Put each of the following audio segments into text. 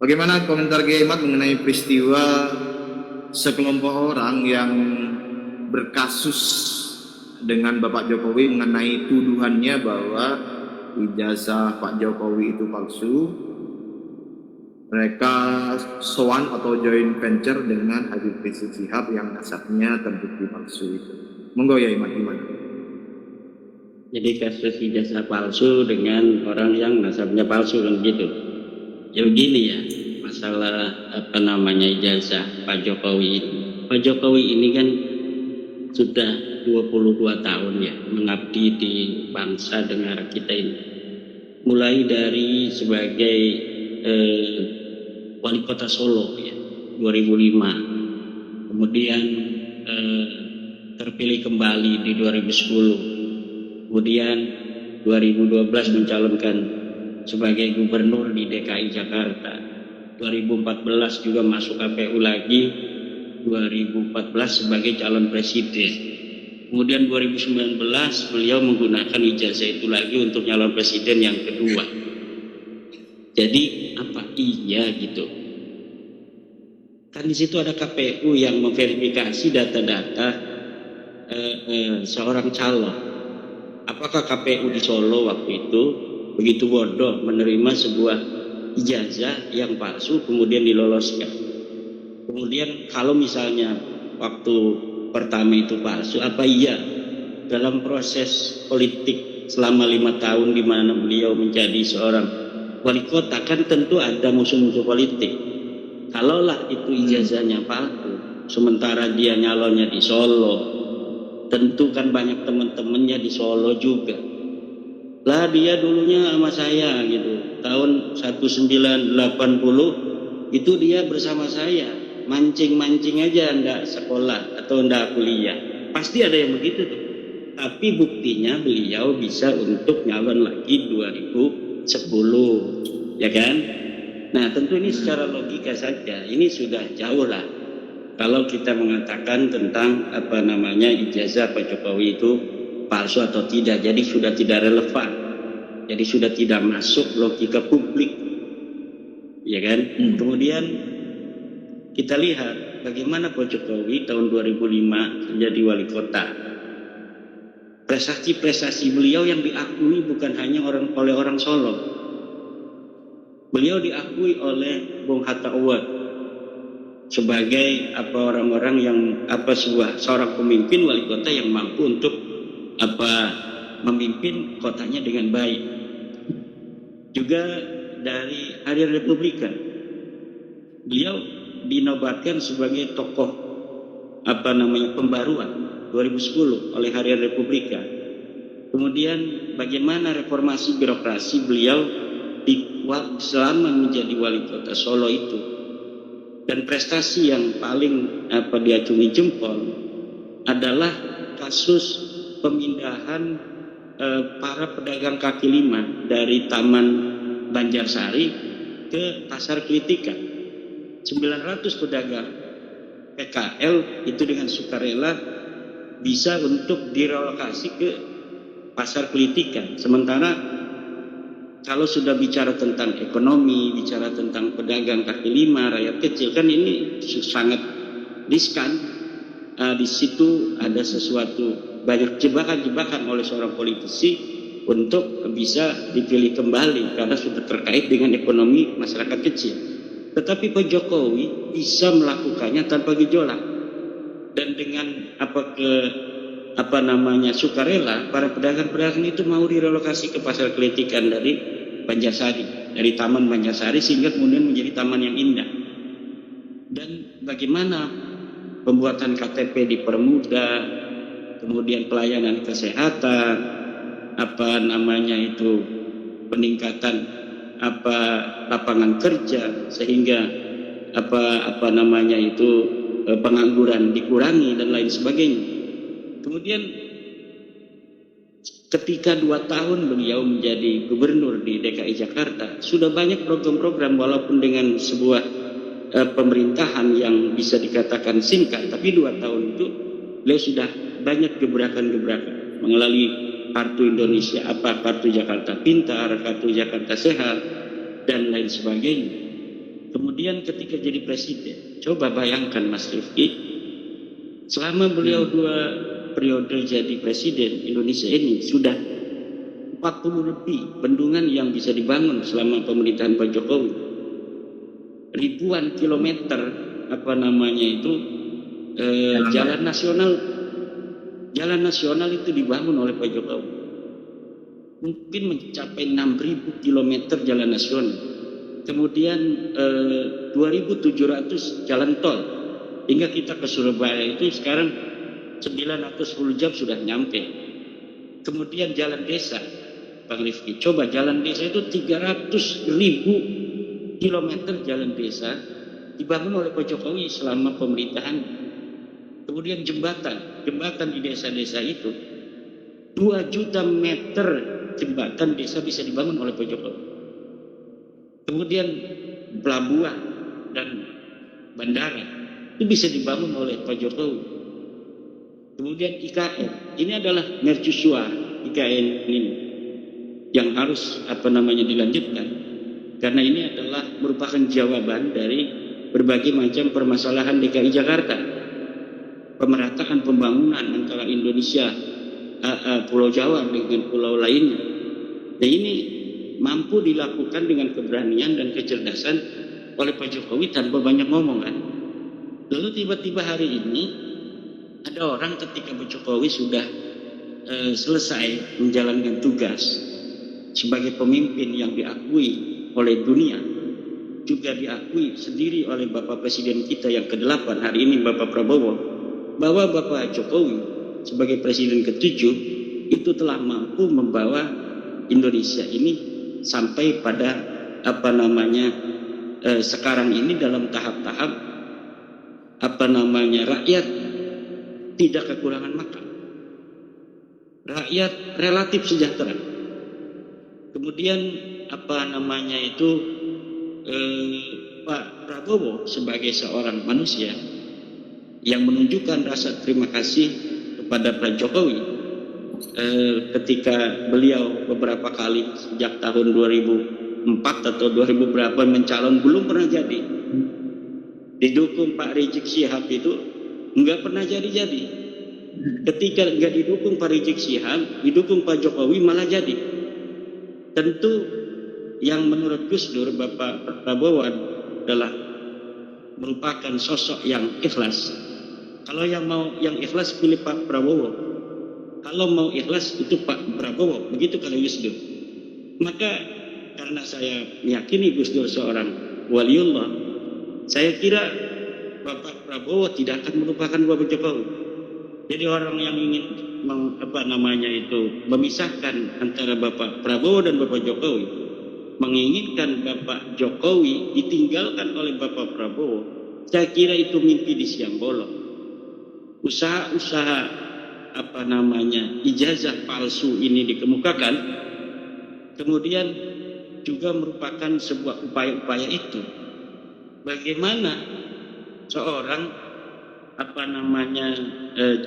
Bagaimana komentar Kiai Mat mengenai peristiwa sekelompok orang yang berkasus dengan Bapak Jokowi mengenai tuduhannya bahwa ijazah Pak Jokowi itu palsu? Mereka sowan atau joint venture dengan Habib Rizik Syihab yang nasabnya terbukti palsu itu. Monggo ya Imat, gimana? Jadi kasus ijazah palsu dengan orang yang nasabnya palsu kan gitu. Ya begini ya, masalah ijazah Pak Jokowi ini. Pak Jokowi ini kan sudah 22 tahun ya mengabdi di bangsa dan negara kita ini. Mulai dari sebagai wali kota Solo ya 2005. Kemudian terpilih kembali di 2010. Kemudian 2012 mencalonkan sebagai gubernur di DKI Jakarta. 2014 juga masuk KPU lagi. 2014 sebagai calon presiden. Kemudian 2019 beliau menggunakan ijazah itu lagi untuk calon presiden yang kedua. Jadi apa iya gitu? Kan di situ ada KPU yang memverifikasi data-data seorang calon. Apakah KPU di Solo waktu itu begitu bodoh menerima sebuah ijazah yang palsu kemudian diloloskan? Kemudian kalau misalnya waktu pertama itu palsu, apa iya dalam proses politik selama 5 tahun di mana beliau menjadi seorang wali kota kan tentu ada musuh-musuh politik. Kalaulah itu ijazahnya palsu, sementara dia nyalonnya di Solo, tentu kan banyak teman-temannya di Solo juga. Lah dia dulunya sama saya gitu, tahun 1980 itu dia bersama saya, mancing-mancing aja ndak sekolah atau ndak kuliah. Pasti ada yang begitu tuh. Tapi buktinya beliau bisa untuk nyalon lagi 2010, ya kan? Nah tentu ini secara logika saja, ini sudah jauh lah. Kalau kita mengatakan tentang ijazah Pak Jokowi itu palsu atau tidak, jadi sudah tidak relevan, jadi sudah tidak masuk logika publik, ya kan? Kemudian kita lihat bagaimana Pak Jokowi tahun 2005 menjadi wali kota. Prestasi-prestasi beliau yang diakui bukan hanya oleh orang Solo. Beliau diakui oleh Bung Hatta Award sebagai orang-orang yang seorang pemimpin wali kota yang mampu untuk memimpin kotanya dengan baik. Juga dari Harian Republika beliau dinobatkan sebagai tokoh pembaruan 2010 oleh Harian Republika. Kemudian bagaimana reformasi birokrasi beliau selama menjadi wali kota Solo itu, dan prestasi yang paling diacungi jempol adalah kasus pemindahan para pedagang kaki lima dari Taman Banjarsari ke Pasar Kritikan. 900 pedagang PKL itu dengan sukarela bisa untuk direlokasi ke Pasar Kritikan. Sementara kalau sudah bicara tentang ekonomi, bicara tentang pedagang kaki lima, rakyat kecil, kan ini sangat riskan. Di situ ada sesuatu, banyak jebakan-jebakan oleh seorang politisi untuk bisa dipilih kembali karena sudah terkait dengan ekonomi masyarakat kecil. Tetapi Pak Jokowi bisa melakukannya tanpa gejolak, dan dengan sukarela para pedagang-pedagang itu mau direlokasi ke Pasar Kritikan dari Banjarsari, dari Taman Banjarsari, sehingga kemudian menjadi taman yang indah. Dan bagaimana pembuatan KTP dipermudah, kemudian pelayanan kesehatan, peningkatan lapangan kerja, sehingga pengangguran dikurangi dan lain sebagainya. Kemudian ketika 2 tahun beliau menjadi gubernur di DKI Jakarta, sudah banyak program-program walaupun dengan sebuah pemerintahan yang bisa dikatakan singkat, tapi 2 tahun itu beliau sudah banyak gebrakan-gebrakan melalui Kartu Indonesia, Kartu Jakarta Pintar, Kartu Jakarta Sehat, dan lain sebagainya. Kemudian ketika jadi presiden, coba bayangkan Mas Rifki, selama beliau 2 periode jadi presiden, Indonesia ini sudah 40 lebih bendungan yang bisa dibangun selama pemerintahan Pak Jokowi. Ribuan kilometer jalan nasional itu dibangun oleh Pak Jokowi. Mungkin mencapai 6.000 kilometer jalan nasional. Kemudian 2.700 jalan tol. Hingga kita ke Surabaya itu sekarang 910 jam sudah nyampe. Kemudian jalan desa, Bang Rifki, coba jalan desa itu 300.000 kilometer jalan desa dibangun oleh Pak Jokowi selama pemerintahan. Kemudian jembatan di desa-desa itu 2 juta meter jembatan desa bisa dibangun oleh Pak Jokowi. Kemudian pelabuhan dan bandara itu bisa dibangun oleh Pak Jokowi. Kemudian IKN, ini adalah mercusuar IKN ini yang harus dilanjutkan, karena ini adalah merupakan jawaban dari berbagai macam permasalahan DKI Jakarta. Pemerataan pembangunan antara Indonesia, Pulau Jawa dengan pulau lainnya. Dan ini mampu dilakukan dengan keberanian dan kecerdasan oleh Pak Jokowi tanpa banyak ngomong kan. Lalu tiba-tiba hari ini ada orang ketika Pak Jokowi sudah selesai menjalankan tugas sebagai pemimpin yang diakui oleh dunia, juga diakui sendiri oleh Bapak Presiden kita yang ke-8 hari ini, Bapak Prabowo, bahwa Bapak Jokowi sebagai Presiden ke-7 itu telah mampu membawa Indonesia ini sampai pada sekarang ini dalam tahap-tahap rakyat tidak kekurangan makan, rakyat relatif sejahtera. Kemudian Pak Prabowo sebagai seorang manusia yang menunjukkan rasa terima kasih kepada Pak Jokowi ketika beliau beberapa kali sejak tahun 2004 atau 2000 berapa mencalon belum pernah jadi. Didukung Pak Rizik Syihab itu nggak pernah jadi. Ketika nggak didukung Pak Rizik Syihab, didukung Pak Jokowi malah jadi. Tentu yang menurut Gus Dur, Bapak Prabowo adalah merupakan sosok yang ikhlas. Kalau yang mau yang ikhlas pilih Pak Prabowo. Kalau mau ikhlas itu Pak Prabowo. Begitu kalau Gus Dur. Maka karena saya meyakini Gus Dur seorang waliullah, saya kira Bapak Prabowo tidak akan melupakan Bapak Jokowi. Jadi orang yang ingin memisahkan antara Bapak Prabowo dan Bapak Jokowi, menginginkan Bapak Jokowi ditinggalkan oleh Bapak Prabowo, saya kira itu mimpi di siang bolong. Usaha-usaha ijazah palsu ini dikemukakan, kemudian juga merupakan sebuah upaya-upaya itu. Bagaimana seorang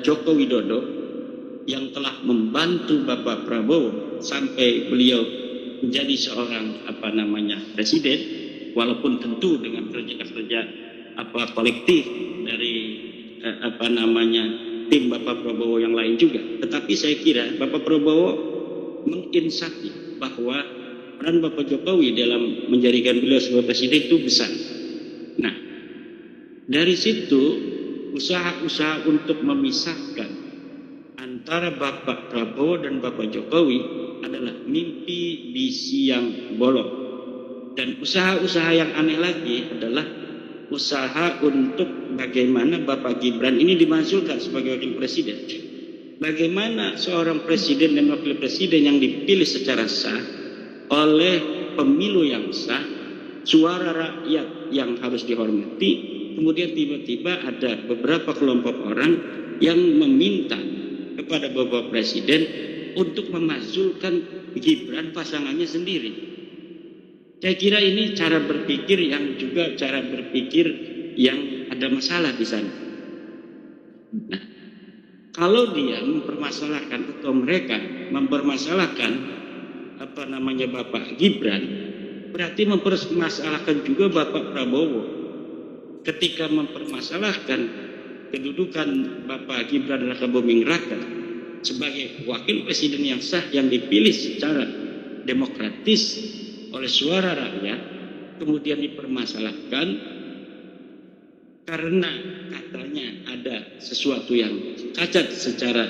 Joko Widodo yang telah membantu Bapak Prabowo sampai beliau menjadi seorang presiden, walaupun tentu dengan kerja-kerja kolektif dari tim Bapak Prabowo yang lain juga. Tetapi saya kira Bapak Prabowo menginsafi bahwa peran Bapak Jokowi dalam menjadikan beliau sebagai presiden itu besar. Nah, dari situ usaha-usaha untuk memisahkan antara Bapak Prabowo dan Bapak Jokowi adalah mimpi di siang bolong. Dan usaha-usaha yang aneh lagi adalah usaha untuk bagaimana Bapak Gibran ini dimajukan sebagai wakil presiden. Bagaimana seorang presiden dan wakil presiden yang dipilih secara sah oleh pemilu yang sah, suara rakyat yang harus dihormati, kemudian tiba-tiba ada beberapa kelompok orang yang meminta kepada Bapak Presiden untuk memasukkan Gibran pasangannya sendiri. Saya kira ini cara berpikir yang ada masalah di sana. Nah, kalau dia mempermasalahkan atau mereka mempermasalahkan Bapak Gibran, berarti mempermasalahkan juga Bapak Prabowo ketika mempermasalahkan kedudukan Bapak Gibran Rakabuming Raka sebagai wakil presiden yang sah yang dipilih secara demokratis oleh suara rakyat, kemudian dipermasalahkan karena katanya ada sesuatu yang cacat secara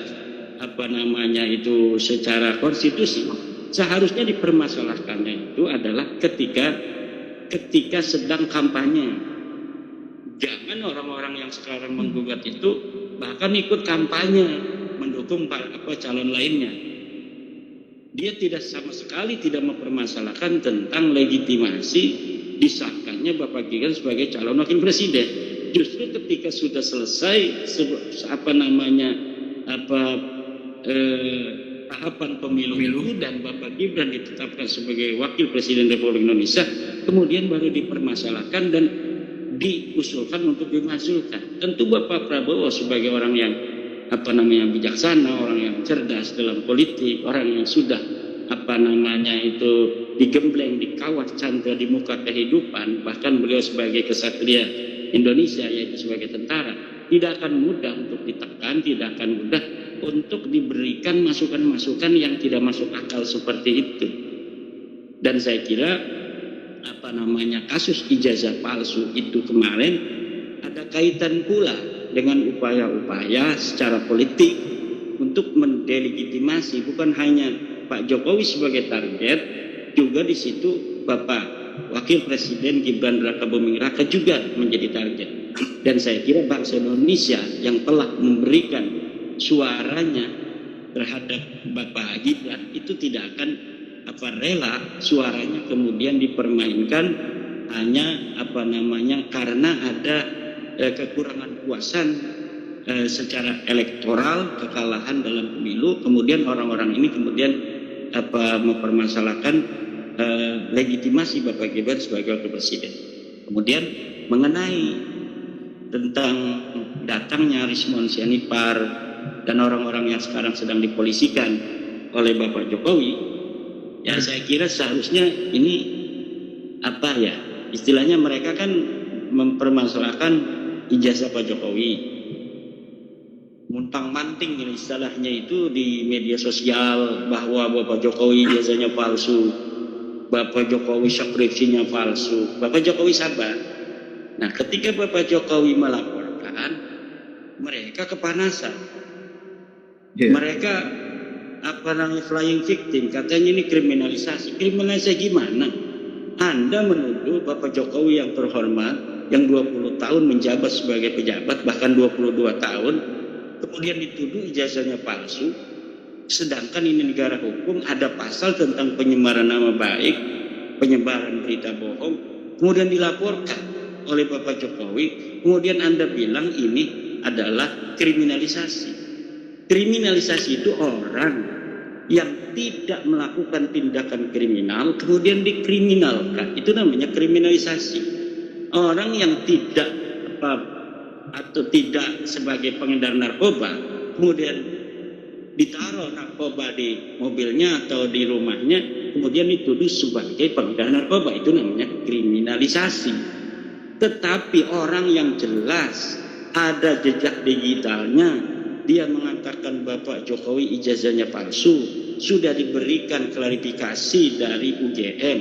secara konstitusi. Seharusnya dipermasalahkannya itu adalah ketika sedang kampanye. Jangan orang-orang yang sekarang menggugat itu bahkan ikut kampanye mendukung calon lainnya. Dia tidak sama sekali tidak mempermasalahkan tentang legitimasi disahkannya Bapak Gibran sebagai calon wakil presiden. Justru ketika sudah selesai tahapan pemilu dan Bapak Gibran ditetapkan sebagai wakil presiden Republik Indonesia, kemudian baru dipermasalahkan dan diusulkan untuk dimajukan. Tentu Bapak Prabowo sebagai orang yang bijaksana, orang yang cerdas dalam politik, orang yang sudah digembleng, dikawat candra di muka kehidupan, bahkan beliau sebagai kesatria Indonesia yaitu sebagai tentara, tidak akan mudah untuk ditekan, tidak akan mudah untuk diberikan masukan-masukan yang tidak masuk akal seperti itu. Dan saya kira kasus ijazah palsu itu kemarin ada kaitan pula dengan upaya-upaya secara politik untuk mendelegitimasi bukan hanya Pak Jokowi sebagai target, juga di situ Bapak Wakil Presiden Gibran Rakabuming Raka juga menjadi target. Dan saya kira bangsa Indonesia yang telah memberikan suaranya terhadap Bapak Gibran itu tidak akan rela suaranya kemudian dipermainkan hanya karena ada kekurangan puasan secara elektoral, kekalahan dalam pemilu, kemudian orang-orang ini kemudian mempermasalahkan legitimasi Bapak Gibran sebagai wakil presiden. Kemudian mengenai tentang datangnya Rismon Sianipar dan orang-orang yang sekarang sedang dipolisikan oleh Bapak Jokowi, ya saya kira seharusnya ini istilahnya mereka kan mempermasalahkan ijazah Pak Jokowi, muntang-manting istilahnya itu di media sosial bahwa Bapak Jokowi ijazahnya palsu, Bapak Jokowi skripsinya palsu. Bapak Jokowi sabar. Nah, ketika Bapak Jokowi melaporkan, mereka kepanasan. Mereka flying victim, katanya ini kriminalisasi. Kriminalisasi gimana? Anda menuduh Bapak Jokowi yang terhormat yang 20 tahun menjabat sebagai pejabat, bahkan 22 tahun, kemudian dituduh ijazahnya palsu, sedangkan ini negara hukum, ada pasal tentang penyemaran nama baik, penyebaran berita bohong, kemudian dilaporkan oleh Bapak Jokowi, kemudian Anda bilang ini adalah kriminalisasi. Kriminalisasi itu orang yang tidak melakukan tindakan kriminal kemudian dikriminalkan, itu namanya kriminalisasi. Orang yang tidak sebagai pengedar narkoba kemudian ditaruh narkoba di mobilnya atau di rumahnya kemudian dituduh sebagai pengedar narkoba, itu namanya kriminalisasi. Tetapi orang yang jelas ada jejak digitalnya, dia mengatakan Bapak Jokowi ijazahnya palsu, sudah diberikan klarifikasi dari UGM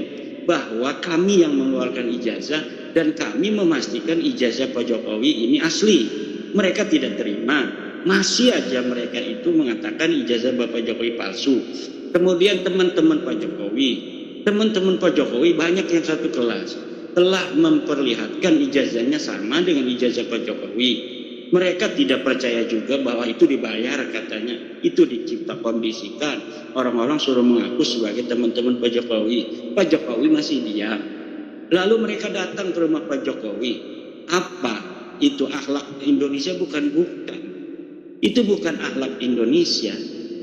bahwa kami yang mengeluarkan ijazah dan kami memastikan ijazah Pak Jokowi ini asli. Mereka tidak terima, masih aja mereka itu mengatakan ijazah Bapak Jokowi palsu. Kemudian teman-teman Pak Jokowi banyak yang satu kelas telah memperlihatkan ijazahnya sama dengan ijazah Pak Jokowi. Mereka tidak percaya juga bahwa itu dibayar, katanya itu dicipta kondisikan, orang-orang suruh mengaku sebagai teman-teman Pak Jokowi. Pak Jokowi masih diam. Lalu mereka datang ke rumah Pak Jokowi. Apa itu akhlak Indonesia? Bukan. Itu bukan akhlak Indonesia.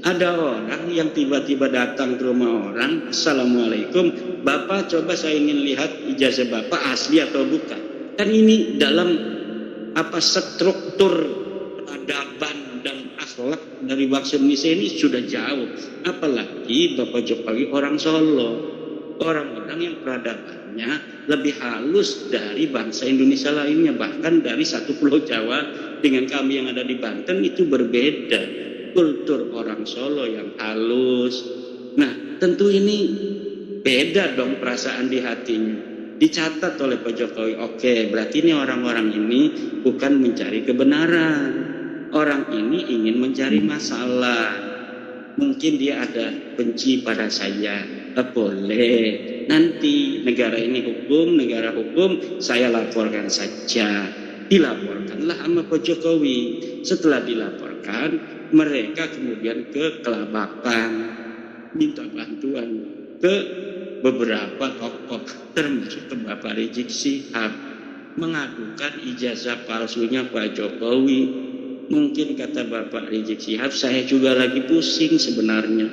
Ada orang yang tiba-tiba datang ke rumah orang, Assalamualaikum, Bapak coba saya ingin lihat ijazah Bapak asli atau bukan. Kan ini dalam struktur peradaban dan akhlak dari bangsa Indonesia ini sudah jauh. Apalagi Bapak Jokowi orang Solo, orang-orang yang peradabannya lebih halus dari bangsa Indonesia lainnya, bahkan dari satu pulau Jawa dengan kami yang ada di Banten itu berbeda. Kultur orang Solo yang halus. Nah, tentu ini beda dong perasaan di hatinya. Dicatat oleh Pak Jokowi, oke, berarti ini orang-orang ini bukan mencari kebenaran. Orang ini ingin mencari masalah. Mungkin dia ada benci pada saya. Boleh. Nanti negara ini hukum, negara hukum, saya laporkan saja. Dilaporkanlah sama Pak Jokowi. Setelah dilaporkan, mereka kemudian ke Kelabakan, minta bantuan ke beberapa tokoh, termasuk ke Bapak Rizik Syihab, mengadukan ijazah palsunya Pak Jokowi. Mungkin kata Bapak Rizik Syihab, saya juga lagi pusing sebenarnya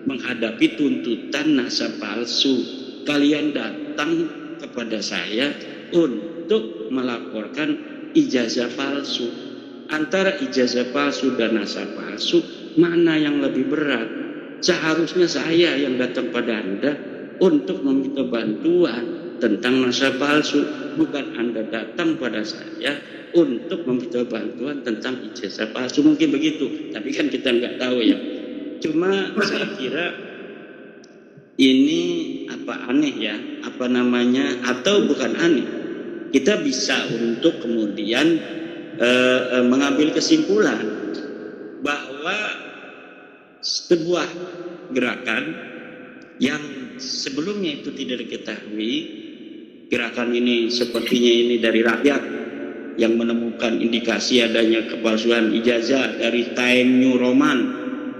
menghadapi tuntutan nasab palsu. Kalian datang kepada saya untuk melaporkan ijazah palsu. Antara ijazah palsu dan nasab palsu, mana yang lebih berat? Seharusnya saya yang datang pada Anda untuk meminta bantuan tentang nasab palsu, bukan Anda datang pada saya untuk meminta bantuan tentang ijazah palsu. Mungkin begitu, tapi kan kita nggak tahu ya. Cuma saya kira ini aneh ya, atau bukan aneh. Kita bisa untuk kemudian mengambil kesimpulan bahwa sebuah gerakan yang sebelumnya itu tidak diketahui, gerakan ini sepertinya ini dari rakyat yang menemukan indikasi adanya kepalsuan ijazah dari Time New Roman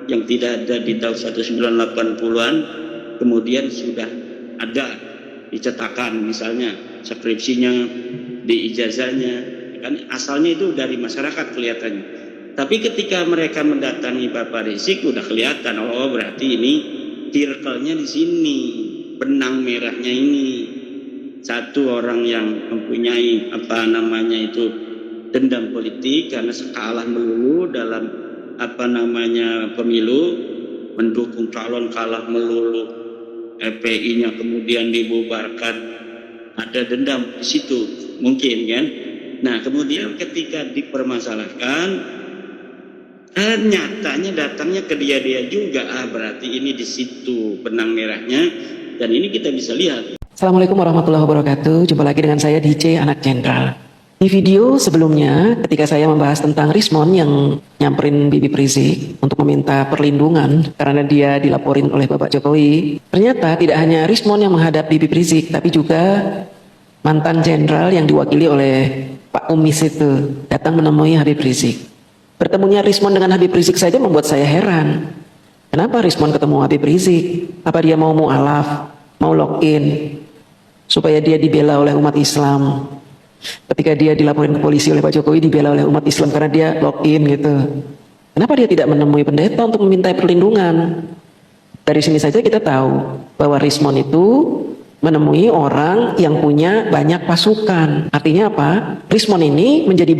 yang tidak ada di tahun 1980-an, kemudian sudah ada dicetakan misalnya skripsinya di ijazahnya, kan asalnya itu dari masyarakat kelihatannya. Tapi ketika mereka mendatangi Bapak Rizik udah kelihatan, oh berarti ini circle-nya di sini, benang merahnya ini. Satu orang yang mempunyai dendam politik karena kalah melulu dalam pemilu, mendukung calon kalah melulu, FPI-nya kemudian dibubarkan, ada dendam di situ mungkin kan. Nah kemudian ketika dipermasalahkan, nyatanya datangnya ke dia juga, berarti ini di situ benang merahnya, dan ini kita bisa lihat. Assalamualaikum warahmatullahi wabarakatuh. Jumpa lagi dengan saya DJ Anak Jenderal. Di video sebelumnya ketika saya membahas tentang Rismon yang nyamperin Habib Rizik untuk meminta perlindungan karena dia dilaporin oleh Bapak Jokowi, ternyata tidak hanya Rismon yang menghadap Habib Rizik, tapi juga mantan jenderal yang diwakili oleh Pak Umis itu datang menemui Habib Rizik. Bertemunya Rismon dengan Habib Rizik saja membuat saya heran. Kenapa Rismon ketemu Habib Rizik? Apa dia mau mu'alaf, mau lock-in supaya dia dibela oleh umat Islam? Ketika dia dilaporin ke polisi oleh Pak Jokowi, dibela oleh umat Islam karena dia lock-in gitu. Kenapa dia tidak menemui pendeta untuk meminta perlindungan? Dari sini saja kita tahu bahwa Rismon itu menemui orang yang punya banyak pasukan. Artinya apa? Rismon ini menjadi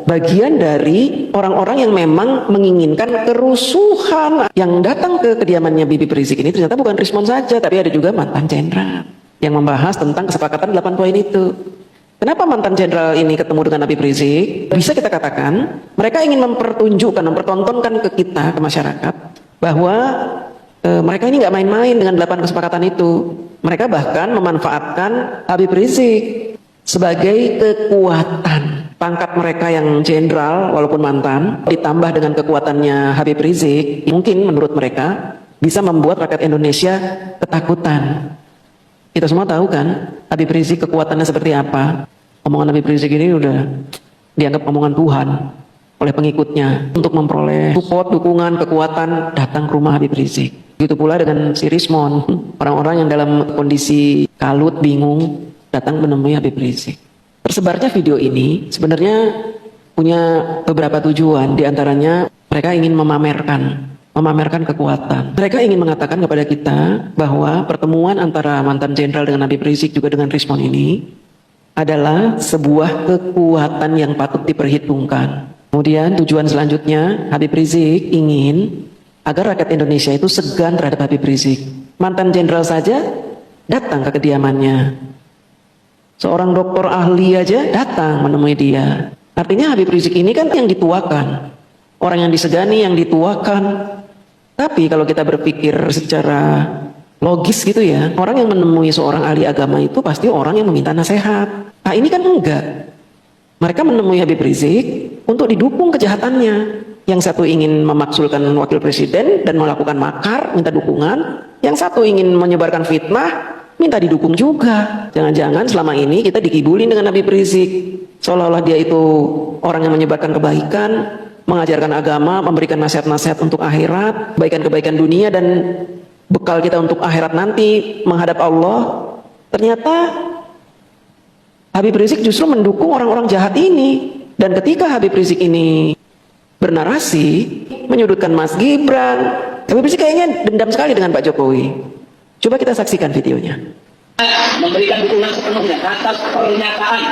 bagian dari orang-orang yang memang menginginkan kerusuhan. Yang datang ke kediamannya Habib Rizik ini ternyata bukan Rismon saja, tapi ada juga mantan jenderal yang membahas tentang kesepakatan 8 poin itu. Kenapa mantan jenderal ini ketemu dengan Habib Rizik? Bisa kita katakan mereka ingin mempertontonkan ke kita, ke masyarakat, bahwa mereka ini nggak main-main dengan 8 kesepakatan itu. Mereka bahkan memanfaatkan Habib Rizik sebagai kekuatan. Pangkat mereka yang jenderal walaupun mantan ditambah dengan kekuatannya Habib Rizik, mungkin menurut mereka bisa membuat rakyat Indonesia ketakutan. Kita semua tahu kan Habib Rizik kekuatannya seperti apa. Omongan Habib Rizik ini udah dianggap omongan Tuhan oleh pengikutnya untuk memperoleh support, dukungan, kekuatan datang ke rumah Habib Rizik. Begitu pula dengan si Rismon, orang-orang yang dalam kondisi kalut, bingung, datang menemui Habib Rizik. Tersebarnya video ini sebenarnya punya beberapa tujuan, diantaranya mereka ingin memamerkan kekuatan. Mereka ingin mengatakan kepada kita bahwa pertemuan antara mantan jenderal dengan Habib Rizik juga dengan Rismon ini adalah sebuah kekuatan yang patut diperhitungkan. Kemudian tujuan selanjutnya Habib Rizik ingin agar rakyat Indonesia itu segan terhadap Habib Rizik. Mantan jenderal saja datang ke kediamannya. Seorang dokter ahli aja datang menemui dia. Artinya Habib Rizik ini kan yang dituakan, orang yang disegani, yang dituakan. Tapi kalau kita berpikir secara logis gitu ya, orang yang menemui seorang ahli agama itu pasti orang yang meminta nasihat. Nah ini kan enggak. Mereka menemui Habib Rizik untuk didukung kejahatannya. Yang satu ingin memaksulkan wakil presiden dan melakukan makar, minta dukungan. Yang satu ingin menyebarkan fitnah, minta didukung juga. Jangan-jangan selama ini kita dikibulin dengan Habib Rizik, seolah-olah dia itu orang yang menyebarkan kebaikan, mengajarkan agama, memberikan nasihat-nasihat untuk akhirat, kebaikan-kebaikan dunia dan bekal kita untuk akhirat nanti menghadap Allah. Ternyata Habib Rizik justru mendukung orang-orang jahat ini. Dan ketika Habib Rizik ini bernarasi menyudutkan Mas Gibran, Habib Rizik kayaknya dendam sekali dengan Pak Jokowi. Coba kita saksikan videonya. Memberikan dukungan sepenuhnya atas pernyataan,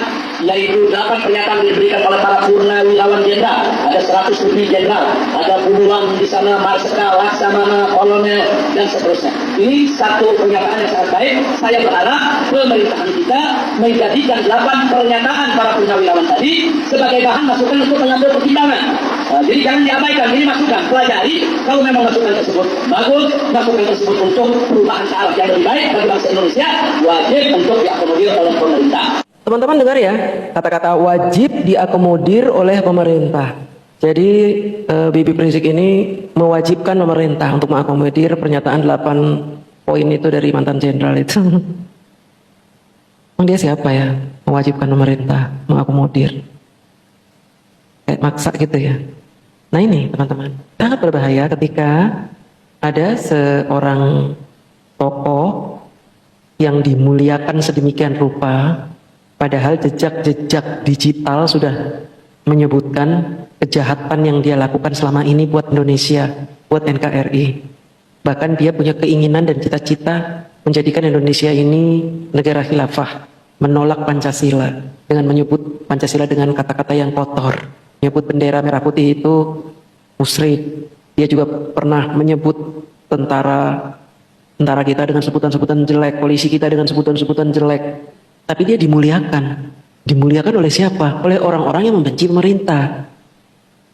yaitu 8 pernyataan diberikan oleh para purnawirawan jenderal, ada 100 lebih jenderal, ada buruan di sana, marsikal, laksamana, kolonel, dan seterusnya. Ini satu pernyataan yang sangat baik. Saya berharap pemerintahan kita menjadikan 8 pernyataan para purnawirawan tadi sebagai bahan masukan untuk mengambil pertimbangan. Jadi jangan diabaikan, ini masukan, pelajari. Kalau memang masukan tersebut bagus, masukan tersebut untuk perubahan ke arah yang lebih baik bagi bangsa Indonesia, wajib untuk diakomodir oleh pemerintah. Teman-teman dengar ya, kata-kata wajib diakomodir oleh pemerintah. Jadi Habib Rizik ini mewajibkan pemerintah untuk mengakomodir pernyataan 8 poin itu dari mantan jenderal itu. Emang dia siapa ya, mewajibkan pemerintah mengakomodir? Kayak maksa gitu ya. Nah ini teman-teman, sangat berbahaya ketika ada seorang tokoh yang dimuliakan sedemikian rupa, padahal jejak-jejak digital sudah menyebutkan kejahatan yang dia lakukan selama ini buat Indonesia, buat NKRI. Bahkan dia punya keinginan dan cita-cita menjadikan Indonesia ini negara khilafah, menolak Pancasila dengan menyebut Pancasila dengan kata-kata yang kotor. Menyebut bendera merah putih itu musyrik. Dia juga pernah menyebut tentara kita dengan sebutan-sebutan jelek, polisi kita dengan sebutan-sebutan jelek. Tapi dia dimuliakan. Dimuliakan oleh siapa? Oleh orang-orang yang membenci pemerintah.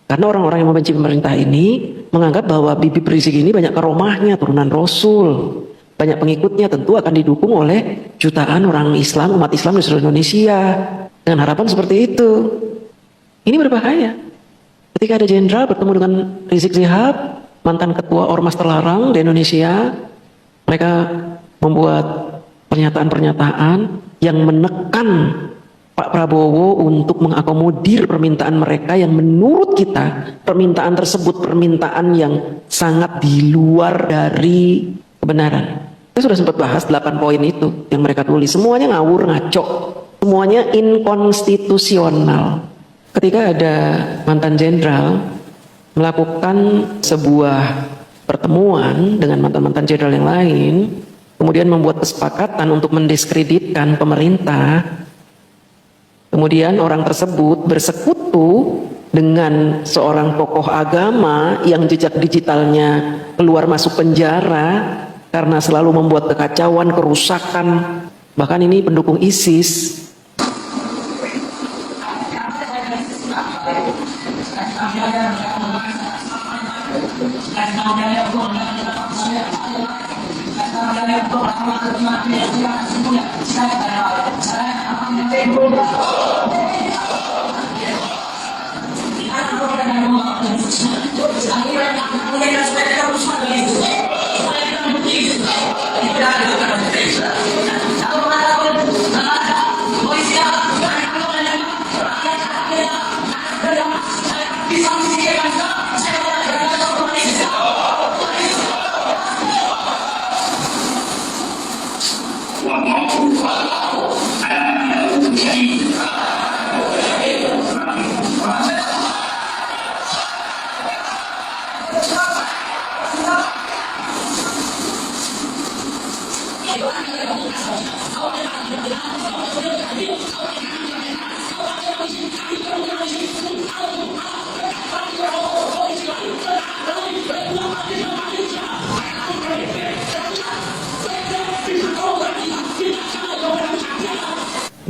Karena orang-orang yang membenci pemerintah ini menganggap bahwa Habib Rizik ini banyak karomahnya, turunan Rasul. Banyak pengikutnya, tentu akan didukung oleh jutaan orang Islam, umat Islam di seluruh Indonesia. Dengan harapan seperti itu. Ini berbahaya. Ketika ada jenderal bertemu dengan Rizik Syihab, mantan ketua ormas terlarang di Indonesia, mereka membuat pernyataan-pernyataan yang menekan Pak Prabowo untuk mengakomodir permintaan mereka yang menurut kita permintaan tersebut permintaan yang sangat di luar dari kebenaran. Kita sudah sempat bahas 8 poin itu yang mereka tulis. Semuanya ngawur, ngaco. Semuanya inkonstitusional. Ketika ada mantan jenderal melakukan sebuah pertemuan dengan mantan-mantan jenderal yang lain, kemudian membuat kesepakatan untuk mendiskreditkan pemerintah, kemudian orang tersebut bersekutu dengan seorang tokoh agama yang jejak digitalnya keluar masuk penjara karena selalu membuat kekacauan, kerusakan, bahkan ini pendukung ISIS.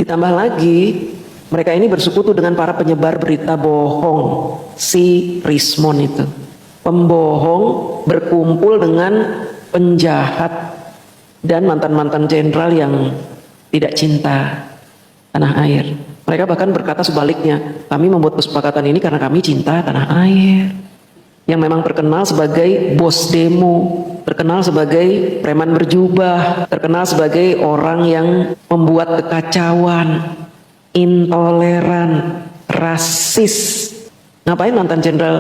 Ditambah lagi, mereka ini bersekutu dengan para penyebar berita bohong. Si Rismon itu. Pembohong berkumpul dengan penjahat dan mantan-mantan jenderal yang tidak cinta tanah air. Mereka bahkan berkata sebaliknya, kami membuat kesepakatan ini karena kami cinta tanah air. Yang memang terkenal sebagai bos demo, terkenal sebagai preman berjubah, terkenal sebagai orang yang membuat kekacauan, intoleran, rasis. Ngapain mantan jenderal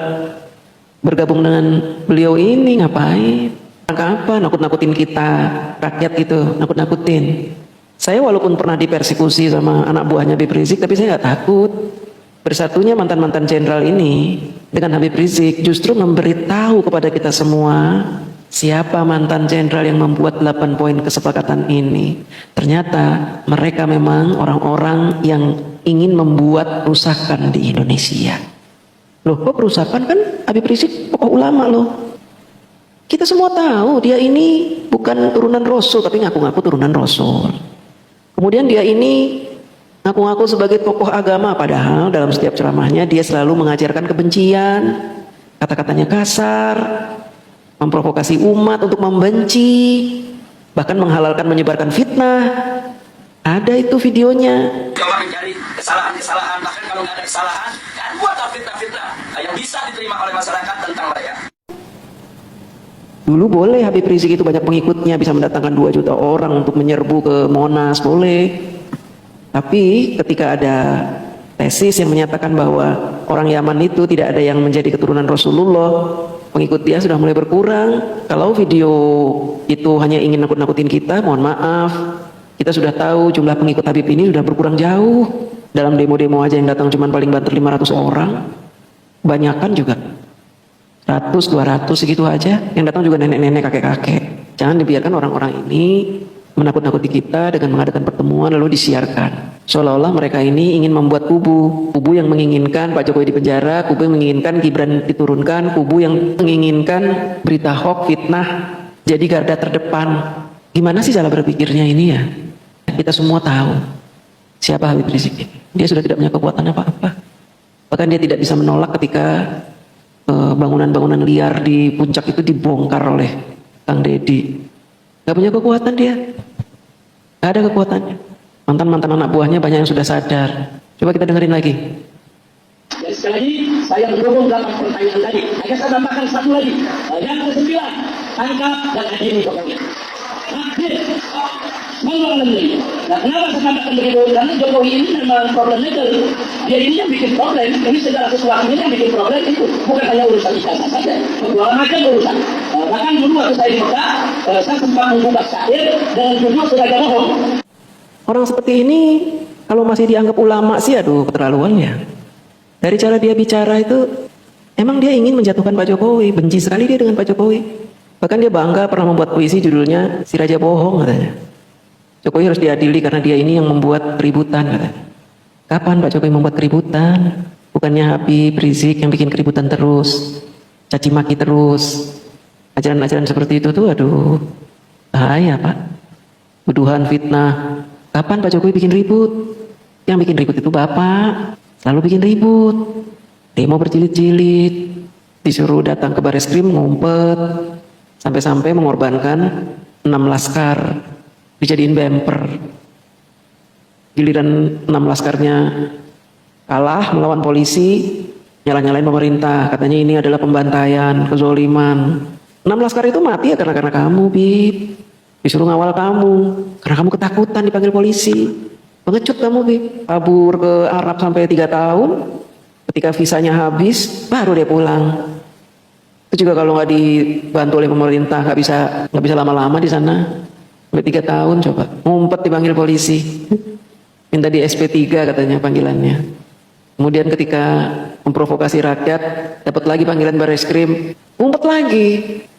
bergabung dengan beliau ini? Ngapain? Apa? Nakut-nakutin kita, rakyat gitu, nakut-nakutin. Saya walaupun pernah dipersekusi sama anak buahnya Habib Rizik, tapi saya nggak takut. Bersatunya mantan-mantan jenderal ini dengan Habib Rizik justru memberitahu kepada kita semua siapa mantan jenderal yang membuat 8 poin kesepakatan ini. Ternyata mereka memang orang-orang yang ingin membuat kerusakan di Indonesia. Loh, kok kerusakan? Kan Habib Rizik tokoh ulama loh. Kita semua tahu dia ini bukan turunan Rasul, tapi ngaku-ngaku turunan Rasul. Kemudian dia ini ngaku-ngaku sebagai tokoh agama, padahal dalam setiap ceramahnya dia selalu mengajarkan kebencian, kata-katanya kasar, memprovokasi umat untuk membenci, bahkan menghalalkan menyebarkan fitnah. Ada itu videonya. Coba mencari kesalahan-kesalahan, bahkan kalau nggak ada kesalahan, dan buat fitnah-fitnah yang bisa diterima oleh masyarakat tentang mereka. Dulu boleh Habib Rizik itu banyak pengikutnya, bisa mendatangkan 2 juta orang untuk menyerbu ke Monas, boleh. Tapi ketika ada tesis yang menyatakan bahwa orang Yaman itu tidak ada yang menjadi keturunan Rasulullah, pengikut dia sudah mulai berkurang. Kalau video itu hanya ingin nakut-nakutin kita, mohon maaf, kita sudah tahu jumlah pengikut Habib ini sudah berkurang jauh. Dalam demo-demo aja yang datang cuma paling banter 500 orang, kebanyakan juga 100, 200 segitu aja. Yang datang juga nenek-nenek, kakek-kakek. Jangan dibiarkan orang-orang ini menakut-nakuti kita dengan mengadakan pertemuan lalu disiarkan. Seolah-olah mereka ini ingin membuat kubu yang menginginkan Pak Jokowi dipenjara, kubu yang menginginkan Gibran diturunkan, kubu yang menginginkan berita hoax, fitnah jadi garda terdepan. Gimana sih cara berpikirnya ini ya? Kita semua tahu siapa Habib Rizik ini. Dia sudah tidak punya kekuatan apa-apa. Bahkan dia tidak bisa menolak ketika bangunan-bangunan liar di puncak itu dibongkar oleh Kang Deddy. Gak punya kekuatan dia. Gak ada kekuatannya. Mantan-mantan anak buahnya banyak yang sudah sadar. Coba kita dengerin lagi. Jadi sekali lagi, saya mendukung 8 pertanyaan tadi. Akan saya tambahkan satu lagi. Yang ke-9, tangkap dan adili Jokowi. Adil. Nah, kenapa saya tambahkan begitu? Karena Jokowi ini memang problemnya dia ini yang bikin problem. Ini segala sesuatu ini yang bikin problem itu. Bukan hanya urusan ijazah saja. Dua macam urusan. Bahkan dulu waktu saya di Mekah, saya sempat membuka syair dengan judul Seragam Bohong. Orang seperti ini kalau masih dianggap ulama sih aduh keterlaluan ya. Dari cara dia bicara itu emang dia ingin menjatuhkan Pak Jokowi. Benci sekali dia dengan Pak Jokowi. Bahkan dia bangga pernah membuat puisi judulnya Si Raja Bohong katanya. Jokowi harus diadili karena dia ini yang membuat keributan katanya. Kapan Pak Jokowi membuat keributan? Bukannya Habib Rizik yang bikin keributan terus, caci maki terus. Ajaran-ajaran seperti itu tuh aduh bahaya Pak. Tuduhan, fitnah. Kapan Pak Jokowi bikin ribut? Yang bikin ribut itu Bapak. Selalu bikin ribut. Demo berjilid-jilid. Disuruh datang ke Bareskrim ngumpet. Sampai-sampai mengorbankan 6 laskar. Dijadiin bemper. Giliran 6 laskarnya kalah melawan polisi, nyala-nyalain pemerintah. Katanya ini adalah pembantaian, kezoliman. 6 laskar itu mati ya karena kamu, Bib. Disuruh ngawal kamu. Karena kamu ketakutan dipanggil polisi. Pengecut kamu, Bib. Kabur ke Arab sampai 3 tahun. Ketika visanya habis, baru dia pulang. Itu juga kalau nggak dibantu oleh pemerintah, nggak bisa lama-lama di sana. Sampai 3 tahun coba. Ngumpet dipanggil polisi. Minta di SP3 katanya panggilannya. Kemudian ketika memprovokasi rakyat, dapat lagi panggilan Bareskrim, ngumpet lagi.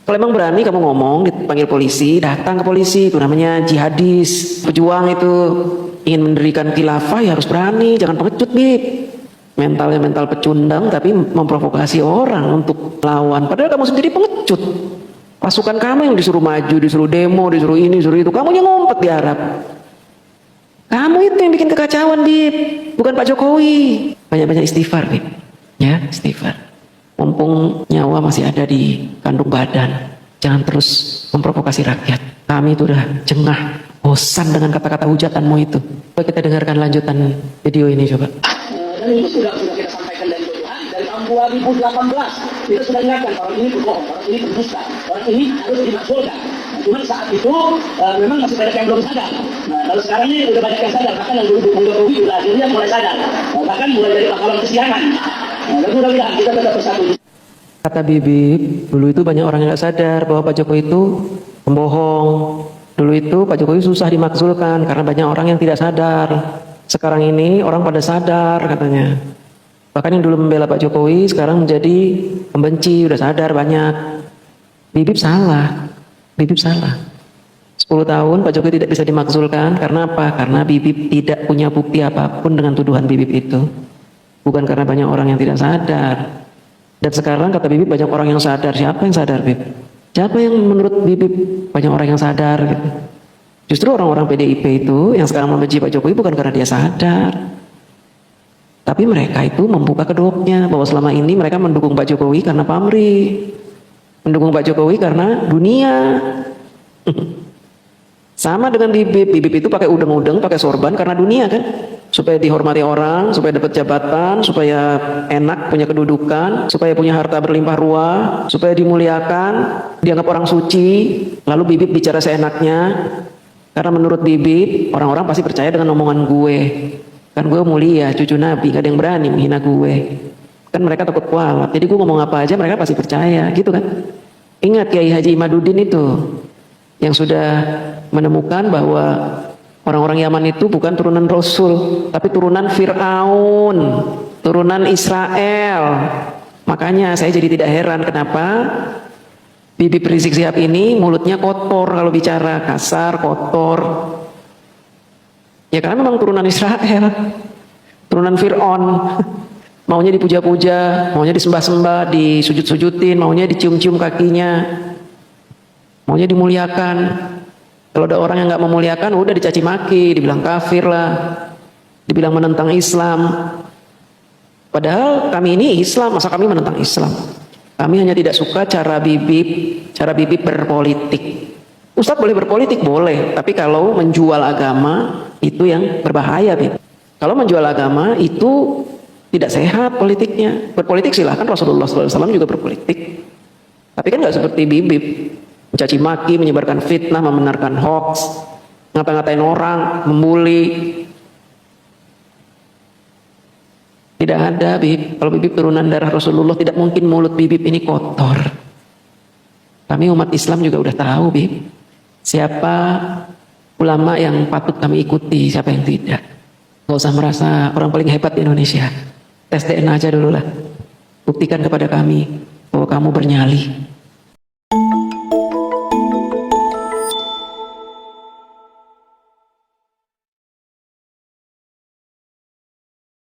Kalau emang berani kamu ngomong, dipanggil polisi, datang ke polisi, itu namanya jihadis. Pejuang itu ingin mendirikan khilafah ya harus berani, jangan pengecut, Bib. Mentalnya mental pecundang tapi memprovokasi orang untuk lawan. Padahal kamu sendiri pengecut. Pasukan kamu yang disuruh maju, disuruh demo, disuruh ini, disuruh itu. Kamu yang ngumpet di Arab. Kamu itu yang bikin kekacauan, Bib. Bukan Pak Jokowi. Banyak-banyak istighfar, Bib. Ya, istighfar. Mumpung nyawa masih ada di kandung badan. Jangan terus memprovokasi rakyat. Kami itu udah jengah, bosan dengan kata-kata hujatanmu itu. Coba kita dengarkan lanjutan video ini coba. Dan itu sudah kita sampaikan dari Tuhan dari tahun 2018 kita sudah ingatkan orang ini berbohong, orang ini berdusta, orang ini harus dimakzulkan. Nah, cuman saat itu memang masih banyak yang belum sadar. Nah, kalau sekarang ini udah banyak yang sadar, bahkan yang dulu dukung Jokowi udah akhirnya mulai sadar, bahkan mulai jadi pahlawan kesiangan. Nah, dan mudah-mudahan kita tetap bersatu. Kata Bibip, dulu itu banyak orang yang gak sadar bahwa Pak Jokowi itu pembohong. Dulu itu Pak Jokowi susah dimakzulkan karena banyak orang yang tidak sadar. Sekarang ini orang pada sadar katanya. Bahkan yang dulu membela Pak Jokowi sekarang menjadi pembenci, udah sadar banyak. Bibip salah. Bibip salah. 10 tahun Pak Jokowi tidak bisa dimakzulkan karena apa? Karena Bibip tidak punya bukti apapun dengan tuduhan Bibip itu. Bukan karena banyak orang yang tidak sadar. Dan sekarang kata Bibip banyak orang yang sadar. Siapa yang sadar, Bib? Siapa yang menurut Bibip banyak orang yang sadar gitu? Justru orang-orang PDIP itu yang sekarang membenci Pak Jokowi bukan karena dia sadar. Tapi mereka itu membuka kedoknya bahwa selama ini mereka mendukung Pak Jokowi karena pamrih. Mendukung Pak Jokowi karena dunia. Sama dengan Bibip. Bibip itu pakai udeng-udeng, pakai sorban karena dunia kan. Supaya dihormati orang, supaya dapat jabatan, supaya enak punya kedudukan, supaya punya harta berlimpah ruah, supaya dimuliakan, dianggap orang suci. Lalu Bibip bicara seenaknya. Karena menurut Bibip, orang-orang pasti percaya dengan omongan gue. Kan gue mulia, cucu Nabi, gak ada yang berani menghina gue. Kan mereka takut kualat. Jadi gue ngomong apa aja mereka pasti percaya, gitu kan. Ingat Kiai Haji Imaduddin itu yang sudah menemukan bahwa orang-orang Yaman itu bukan turunan Rasul, tapi turunan Fir'aun, turunan Israel. Makanya saya jadi tidak heran kenapa Bibip Rizik Sihab ini mulutnya kotor kalau bicara, kasar, kotor. Ya karena memang turunan Israel, turunan Fir'aun. Maunya dipuja-puja, maunya disembah-sembah, disujud-sujutin, maunya dicium-cium kakinya, maunya dimuliakan. Kalau ada orang yang nggak memuliakan, udah dicaci maki, dibilang kafir lah, dibilang menentang Islam. Padahal kami ini Islam, masa kami menentang Islam? Kami hanya tidak suka cara Bibip berpolitik. Ustadz boleh berpolitik? Boleh, tapi kalau menjual agama itu yang berbahaya, Bib. Kalau menjual agama itu tidak sehat politiknya. Berpolitik silahkan, Rasulullah SAW juga berpolitik. Tapi kan nggak seperti Bibip. Mencaci maki, menyebarkan fitnah, membenarkan hoax, ngata-ngatain orang, membuli. Tidak ada, Bib. Kalau Bibip turunan darah Rasulullah, tidak mungkin mulut Bibip ini kotor. Kami umat Islam juga udah tahu, Bib. Siapa ulama yang patut kami ikuti, siapa yang tidak. Gak usah merasa orang paling hebat di Indonesia. Tes DNA aja dulu lah. Buktikan kepada kami bahwa kamu bernyali.